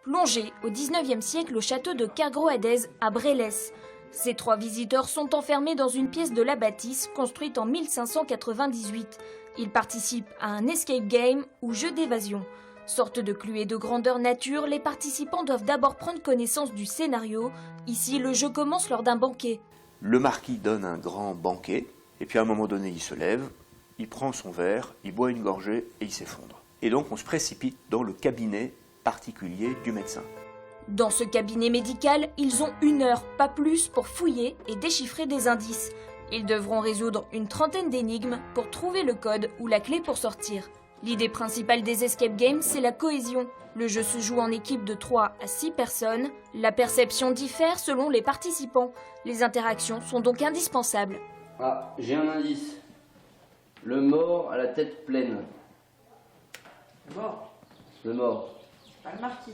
Plongez au 19e siècle au château de Kergro-Hadez à Brélès. Ces 3 visiteurs sont enfermés dans une pièce de la bâtisse construite en 1598. Ils participent à un escape game ou jeu d'évasion. Sorte de cluée de grandeur nature, les participants doivent d'abord prendre connaissance du scénario. Ici, le jeu commence lors d'un banquet. Le marquis donne un grand banquet, et puis à un moment donné, il se lève, il prend son verre, il boit une gorgée et il s'effondre. Et donc on se précipite dans le cabinet particulier du médecin. Dans ce cabinet médical, ils ont 1 heure, pas plus, pour fouiller et déchiffrer des indices. Ils devront résoudre une trentaine d'énigmes pour trouver le code ou la clé pour sortir. L'idée principale des escape games, c'est la cohésion. Le jeu se joue en équipe de 3 à 6 personnes. La perception diffère selon les participants. Les interactions sont donc indispensables. Ah, j'ai un indice. Le mort à la tête pleine. Le mort. Le mort. C'est pas le marquis.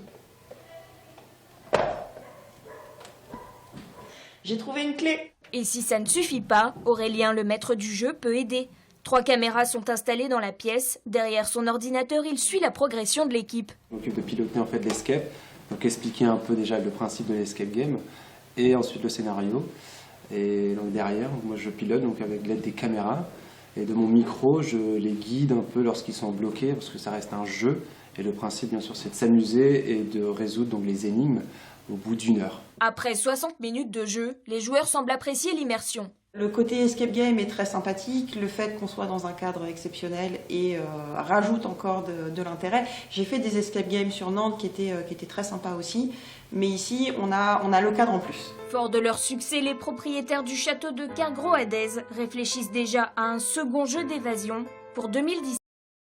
J'ai trouvé une clé. Et si ça ne suffit pas, Aurélien, le maître du jeu, peut aider. 3 caméras sont installées dans la pièce. Derrière son ordinateur, il suit la progression de l'équipe. Je m'occupe de piloter en fait l'escape, donc expliquer un peu déjà le principe de l'escape game et ensuite le scénario. Et donc derrière, moi je pilote donc avec l'aide des caméras et de mon micro, je les guide un peu lorsqu'ils sont bloqués parce que ça reste un jeu. Et le principe bien sûr c'est de s'amuser et de résoudre donc les énigmes au bout d'1 heure. Après 60 minutes de jeu, les joueurs semblent apprécier l'immersion. Le côté escape game est très sympathique, le fait qu'on soit dans un cadre exceptionnel et rajoute encore de l'intérêt. J'ai fait des escape games sur Nantes qui étaient très sympas aussi, mais ici on a le cadre en plus. Fort de leur succès, les propriétaires du château de Kergro-Hadez réfléchissent déjà à un second jeu d'évasion pour 2017.